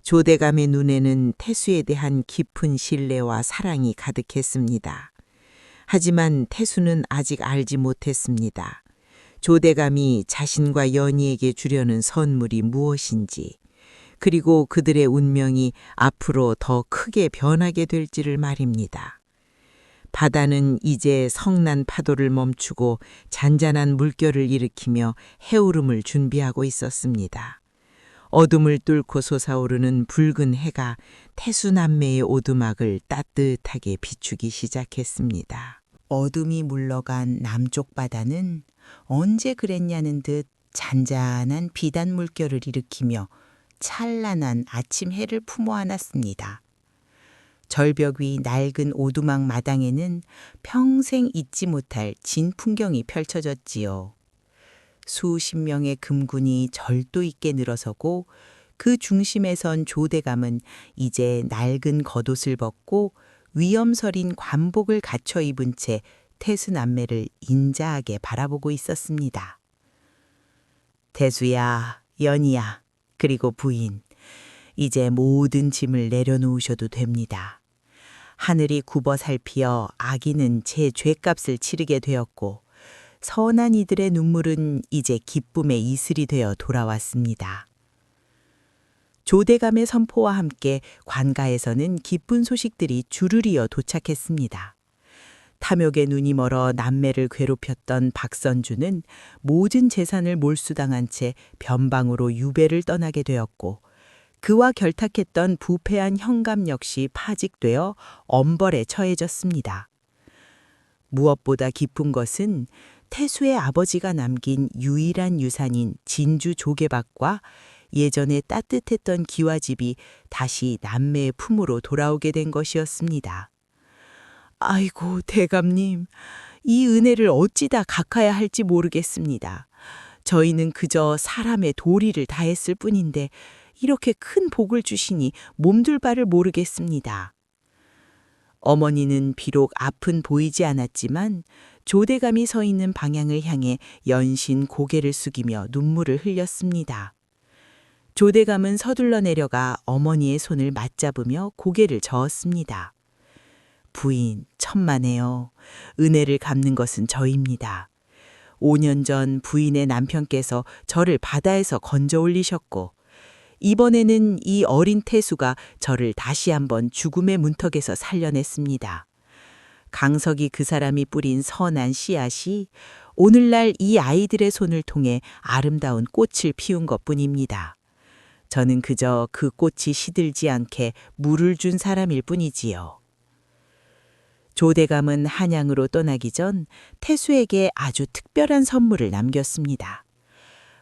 조대감의 눈에는 태수에 대한 깊은 신뢰와 사랑이 가득했습니다. 하지만 태수는 아직 알지 못했습니다. 조대감이 자신과 연희에게 주려는 선물이 무엇인지, 그리고 그들의 운명이 앞으로 더 크게 변하게 될지를 말입니다. 바다는 이제 성난 파도를 멈추고 잔잔한 물결을 일으키며 해오름을 준비하고 있었습니다. 어둠을 뚫고 솟아오르는 붉은 해가 태수남매의 오두막을 따뜻하게 비추기 시작했습니다. 어둠이 물러간 남쪽 바다는 언제 그랬냐는 듯 잔잔한 비단 물결을 일으키며 찬란한 아침 해를 품어 안았습니다. 절벽 위 낡은 오두막 마당에는 평생 잊지 못할 진 풍경이 펼쳐졌지요. 수십 명의 금군이 절도 있게 늘어서고 그 중심에 선 조대감은 이제 낡은 겉옷을 벗고 위엄서린 관복을 갖춰 입은 채 태수 남매를 인자하게 바라보고 있었습니다. 태수야, 연희야, 그리고 부인, 이제 모든 짐을 내려놓으셔도 됩니다. 하늘이 굽어 살피어 아기는 제 죗값을 치르게 되었고 선한 이들의 눈물은 이제 기쁨의 이슬이 되어 돌아왔습니다. 조대감의 선포와 함께 관가에서는 기쁜 소식들이 주르리어 도착했습니다. 탐욕의 눈이 멀어 남매를 괴롭혔던 박선주는 모든 재산을 몰수당한 채 변방으로 유배를 떠나게 되었고 그와 결탁했던 부패한 형감 역시 파직되어 엄벌에 처해졌습니다. 무엇보다 기쁜 것은 태수의 아버지가 남긴 유일한 유산인 진주 조개밭과 예전에 따뜻했던 기와집이 다시 남매의 품으로 돌아오게 된 것이었습니다. 아이고, 대감님, 이 은혜를 어찌다 갚아야 할지 모르겠습니다. 저희는 그저 사람의 도리를 다했을 뿐인데 이렇게 큰 복을 주시니 몸둘 바를 모르겠습니다. 어머니는 비록 앞은 보이지 않았지만 조대감이 서 있는 방향을 향해 연신 고개를 숙이며 눈물을 흘렸습니다. 조대감은 서둘러 내려가 어머니의 손을 맞잡으며 고개를 저었습니다. 부인, 천만에요. 은혜를 갚는 것은 저입니다. 5년 전 부인의 남편께서 저를 바다에서 건져 올리셨고 이번에는 이 어린 태수가 저를 다시 한번 죽음의 문턱에서 살려냈습니다. 강석이 그 사람이 뿌린 선한 씨앗이 오늘날 이 아이들의 손을 통해 아름다운 꽃을 피운 것뿐입니다. 저는 그저 그 꽃이 시들지 않게 물을 준 사람일 뿐이지요. 조대감은 한양으로 떠나기 전 태수에게 아주 특별한 선물을 남겼습니다.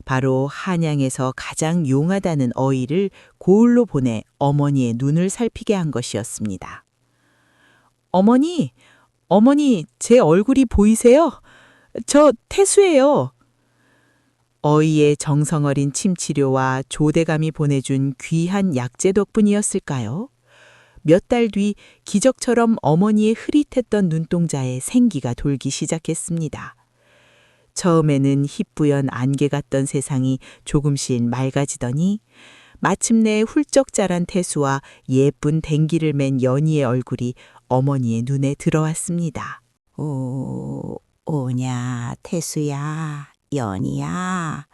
바로 한양에서 가장 용하다는 어이를 고을로 보내 어머니의 눈을 살피게 한 것이었습니다. 어머니, 제 얼굴이 보이세요? 저 태수예요. 어이의 정성어린 침치료와 조대감이 보내준 귀한 약재 덕분이었을까요? 몇 달 뒤 기적처럼 어머니의 흐릿했던 눈동자에 생기가 돌기 시작했습니다. 처음에는 희뿌연 안개 같던 세상이 조금씩 맑아지더니 마침내 훌쩍 자란 태수와 예쁜 댕기를 맨 연희의 얼굴이 어머니의 눈에 들어왔습니다. 오냐, 태수야, 연희야.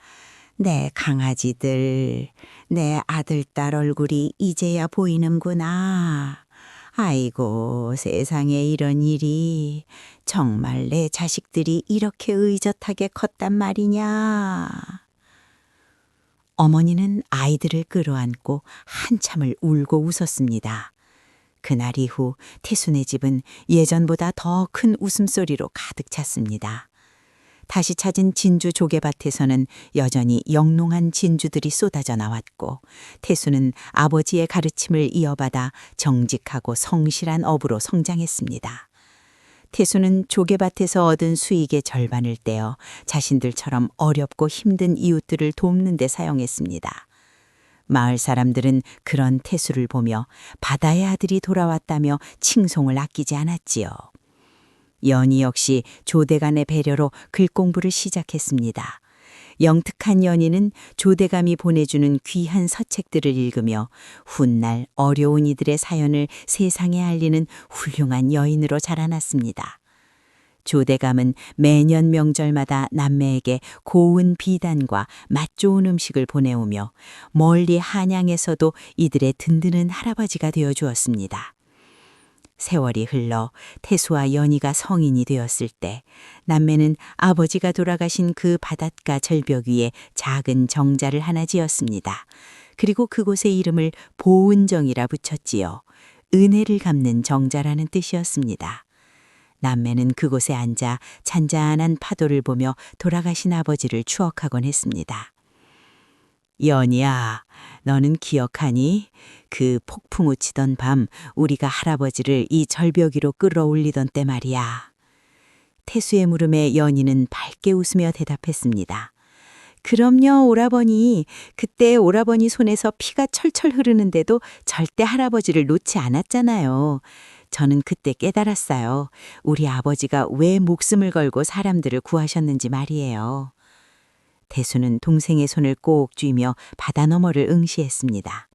내 강아지들, 내 아들, 딸 얼굴이 이제야 보이는구나. 아이고, 세상에 이런 일이. 정말 내 자식들이 이렇게 의젓하게 컸단 말이냐. 어머니는 아이들을 끌어안고 한참을 울고 웃었습니다. 그날 이후 태순의 집은 예전보다 더 큰 웃음소리로 가득 찼습니다. 다시 찾은 진주 조개밭에서는 여전히 영롱한 진주들이 쏟아져 나왔고 태수는 아버지의 가르침을 이어받아 정직하고 성실한 어부로 성장했습니다. 태수는 조개밭에서 얻은 수익의 절반을 떼어 자신들처럼 어렵고 힘든 이웃들을 돕는 데 사용했습니다. 마을 사람들은 그런 태수를 보며 바다의 아들이 돌아왔다며 칭송을 아끼지 않았지요. 연희 역시 조대감의 배려로 글공부를 시작했습니다. 영특한 연희는 조대감이 보내주는 귀한 서책들을 읽으며 훗날 어려운 이들의 사연을 세상에 알리는 훌륭한 여인으로 자라났습니다. 조대감은 매년 명절마다 남매에게 고운 비단과 맛 좋은 음식을 보내오며 멀리 한양에서도 이들의 든든한 할아버지가 되어 주었습니다. 세월이 흘러 태수와 연희가 성인이 되었을 때 남매는 아버지가 돌아가신 그 바닷가 절벽 위에 작은 정자를 하나 지었습니다. 그리고 그곳의 이름을 보은정이라 붙였지요. 은혜를 갚는 정자라는 뜻이었습니다. 남매는 그곳에 앉아 잔잔한 파도를 보며 돌아가신 아버지를 추억하곤 했습니다. 연희야, 너는 기억하니? 그 폭풍우 치던 밤 우리가 할아버지를 이 절벽 위로 끌어올리던 때 말이야. 태수의 물음에 연희는 밝게 웃으며 대답했습니다. 그럼요, 오라버니. 그때 오라버니 손에서 피가 철철 흐르는데도 절대 할아버지를 놓지 않았잖아요. 저는 그때 깨달았어요. 우리 아버지가 왜 목숨을 걸고 사람들을 구하셨는지 말이에요. 태수는 동생의 손을 꼭 쥐며 바다 너머를 응시했습니다.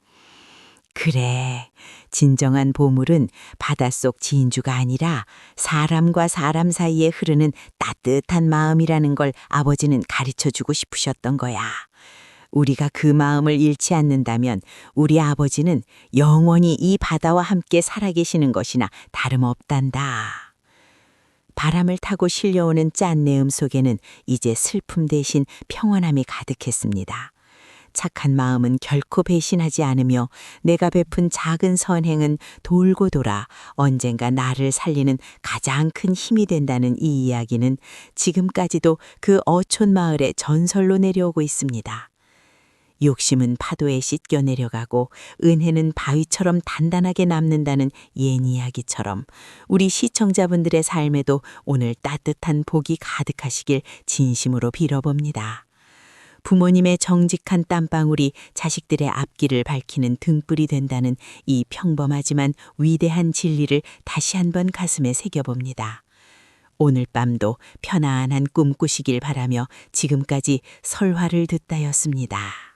그래, 진정한 보물은 바닷속 진주가 아니라 사람과 사람 사이에 흐르는 따뜻한 마음이라는 걸 아버지는 가르쳐주고 싶으셨던 거야. 우리가 그 마음을 잃지 않는다면 우리 아버지는 영원히 이 바다와 함께 살아계시는 것이나 다름없단다. 바람을 타고 실려오는 짠내음 속에는 이제 슬픔 대신 평온함이 가득했습니다. 착한 마음은 결코 배신하지 않으며 내가 베푼 작은 선행은 돌고 돌아 언젠가 나를 살리는 가장 큰 힘이 된다는 이 이야기는 지금까지도 그 어촌 마을의 전설로 내려오고 있습니다. 욕심은 파도에 씻겨 내려가고 은혜는 바위처럼 단단하게 남는다는 옛 이야기처럼 우리 시청자분들의 삶에도 오늘 따뜻한 복이 가득하시길 진심으로 빌어봅니다. 부모님의 정직한 땀방울이 자식들의 앞길을 밝히는 등불이 된다는 이 평범하지만 위대한 진리를 다시 한번 가슴에 새겨봅니다. 오늘 밤도 편안한 꿈 꾸시길 바라며 지금까지 설화를 듣다였습니다.